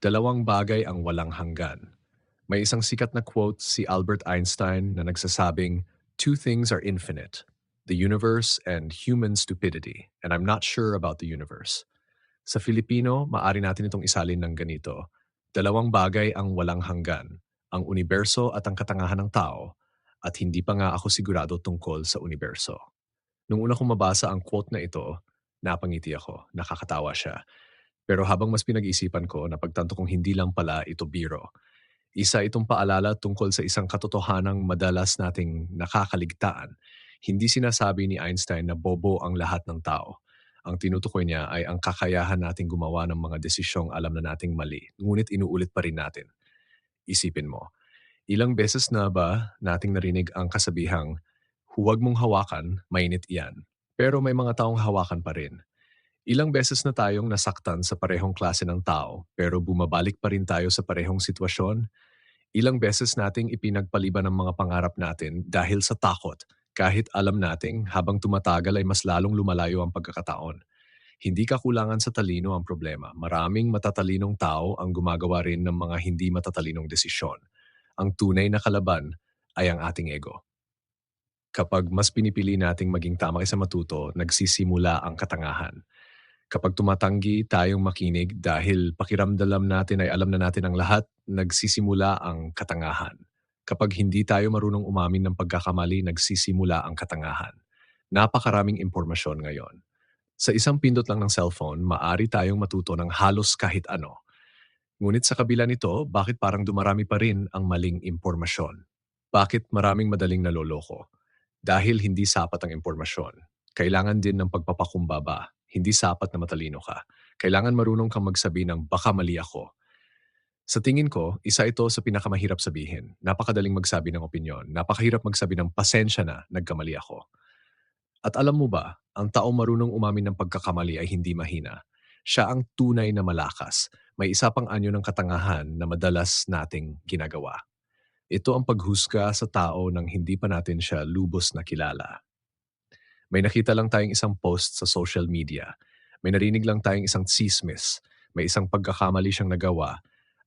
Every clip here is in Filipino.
Dalawang bagay ang walang hanggan. May isang sikat na quote si Albert Einstein na nagsasabing, "Two things are infinite, the universe and human stupidity, and I'm not sure about the universe." Sa Filipino, maari natin itong isalin ng ganito, dalawang bagay ang walang hanggan, ang universo at ang katangahan ng tao, at hindi pa nga ako sigurado tungkol sa universo. Nung una kong mabasa ang quote na ito, napangiti ako, nakakatawa siya. Pero habang mas pinag-isipan ko, napagtanto kong hindi lang pala ito biro. Isa itong paalala tungkol sa isang katotohanang madalas nating nakakaligtaan. Hindi sinasabi ni Einstein na bobo ang lahat ng tao. Ang tinutukoy niya ay ang kakayahan nating gumawa ng mga desisyong alam na nating mali, ngunit inuulit pa rin natin. Isipin mo, ilang beses na ba nating narinig ang kasabihang, huwag mong hawakan, mainit iyan. Pero may mga taong hawakan pa rin. Ilang beses na tayong nasaktan sa parehong klase ng tao pero bumabalik pa rin tayo sa parehong sitwasyon. Ilang beses nating ipinagpaliban ang mga pangarap natin dahil sa takot kahit alam nating habang tumatagal ay mas lalong lumalayo ang pagkakataon. Hindi kakulangan sa talino ang problema. Maraming matatalinong tao ang gumagawa rin ng mga hindi matatalinong desisyon. Ang tunay na kalaban ay ang ating ego. Kapag mas pinipili nating maging tama kaysa matuto, nagsisimula ang katangahan. Kapag tumatanggi tayong makinig dahil pakiramdam natin ay alam na natin ang lahat, nagsisimula ang katangahan. Kapag hindi tayo marunong umamin ng pagkakamali, nagsisimula ang katangahan. Napakaraming impormasyon ngayon. Sa isang pindot lang ng cellphone, maari tayong matuto ng halos kahit ano. Ngunit sa kabila nito, bakit parang dumarami pa rin ang maling impormasyon? Bakit maraming madaling naloloko? Dahil hindi sapat ang impormasyon. Kailangan din ng pagpapakumbaba. Hindi sapat na matalino ka. Kailangan marunong kang magsabi ng baka mali ako. Sa tingin ko, isa ito sa pinakamahirap sabihin. Napakadaling magsabi ng opinyon. Napakahirap magsabi ng pasensya na, nagkamali ako. At alam mo ba, ang taong marunong umamin ng pagkakamali ay hindi mahina. Siya ang tunay na malakas. May isa pang anyo ng katangahan na madalas nating ginagawa. Ito ang paghusga sa tao nang hindi pa natin siya lubos na kilala. May nakita lang tayong isang post sa social media. May narinig lang tayong isang tsismis. May isang pagkakamali siyang nagawa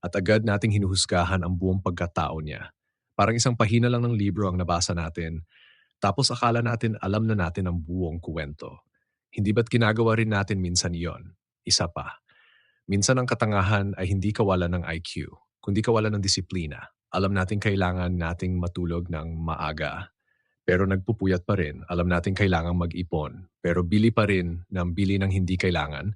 at agad nating hinuhusgahan ang buong pagkatao niya. Parang isang pahina lang ng libro ang nabasa natin, tapos akala natin alam na natin ang buong kuwento. Hindi ba't ginagawa rin natin minsan iyon? Isa pa, minsan ang katangahan ay hindi kawalan ng IQ, kundi kawalan ng disiplina. Alam natin kailangan nating matulog ng maaga, pero nagpupuyat pa rin. Alam natin kailangang mag-ipon, pero bili pa rin ng bili ng hindi kailangan.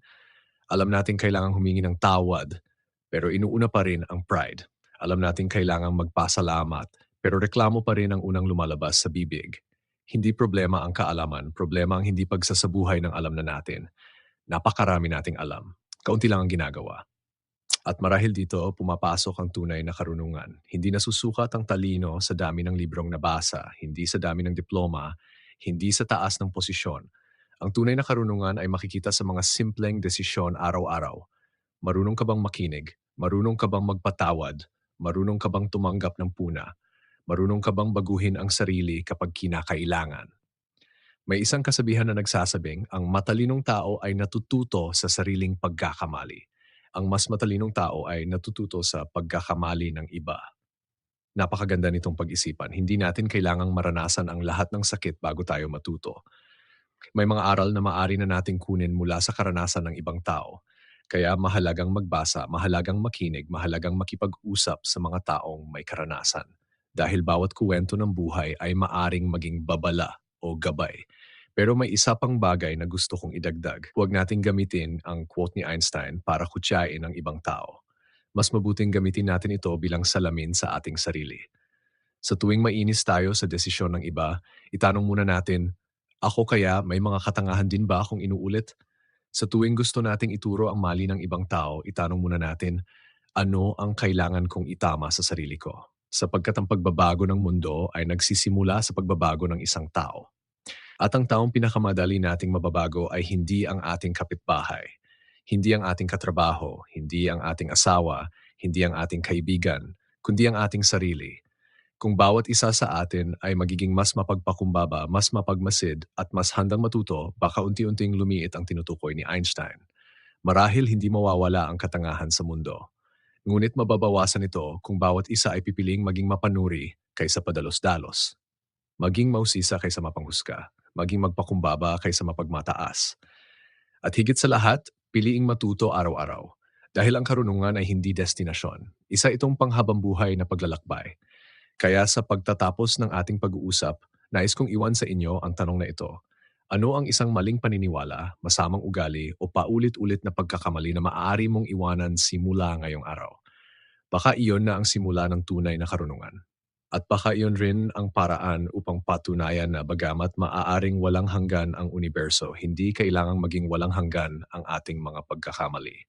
Alam natin kailangang humingi ng tawad, pero inuuna pa rin ang pride. Alam natin kailangang magpasalamat, pero reklamo pa rin ang unang lumalabas sa bibig. Hindi problema ang kaalaman, problema ang hindi pagsasabuhay ng alam na natin. Napakarami nating alam. Kaunti lang ang ginagawa. At marahil dito pumapasok ang tunay na karunungan. Hindi nasusukat ang talino sa dami ng librong nabasa, hindi sa dami ng diploma, hindi sa taas ng posisyon. Ang tunay na karunungan ay makikita sa mga simpleng desisyon araw-araw. Marunong ka bang makinig? Marunong ka bang magpatawad? Marunong ka bang tumanggap ng puna? Marunong ka bang baguhin ang sarili kapag kinakailangan? May isang kasabihan na nagsasabing, ang matalinong tao ay natututo sa sariling pagkakamali. Ang mas matalinong tao ay natututo sa pagkakamali ng iba. Napakaganda nitong pag-isipan. Hindi natin kailangang maranasan ang lahat ng sakit bago tayo matuto. May mga aral na maaari na nating kunin mula sa karanasan ng ibang tao. Kaya mahalagang magbasa, mahalagang makinig, mahalagang makipag-usap sa mga taong may karanasan. Dahil bawat kuwento ng buhay ay maaring maging babala o gabay. Pero may isa pang bagay na gusto kong idagdag. Huwag nating gamitin ang quote ni Einstein para kutsain ang ibang tao. Mas mabuting gamitin natin ito bilang salamin sa ating sarili. Sa tuwing mainis tayo sa desisyon ng iba, itanong muna natin, ako kaya may mga katangahan din ba akong inuulit? Sa tuwing gusto nating ituro ang mali ng ibang tao, itanong muna natin, ano ang kailangan kong itama sa sarili ko? Sapagkat ang pagbabago ng mundo ay nagsisimula sa pagbabago ng isang tao. At ang taong pinakamadali nating mababago ay hindi ang ating kapitbahay, hindi ang ating katrabaho, hindi ang ating asawa, hindi ang ating kaibigan, kundi ang ating sarili. Kung bawat isa sa atin ay magiging mas mapagpakumbaba, mas mapagmasid at mas handang matuto, baka unti-unting lumiit ang tinutukoy ni Einstein. Marahil hindi mawawala ang katangahan sa mundo. Ngunit mababawasan ito kung bawat isa ay pipiliing maging mapanuri kaysa padalos-dalos, maging mausisa kaysa mapanghusga, maging magpakumbaba kaysa mapagmataas. At higit sa lahat, piliing matuto araw-araw. Dahil ang karunungan ay hindi destinasyon. Isa itong panghabambuhay na paglalakbay. Kaya sa pagtatapos ng ating pag-uusap, nais kong iwan sa inyo ang tanong na ito. Ano ang isang maling paniniwala, masamang ugali o paulit-ulit na pagkakamali na maaari mong iwanan simula ngayong araw? Baka iyon na ang simula ng tunay na karunungan. At baka iyon rin ang paraan upang patunayan na bagamat maaaring walang hanggan ang universo, hindi kailangang maging walang hanggan ang ating mga pagkakamali.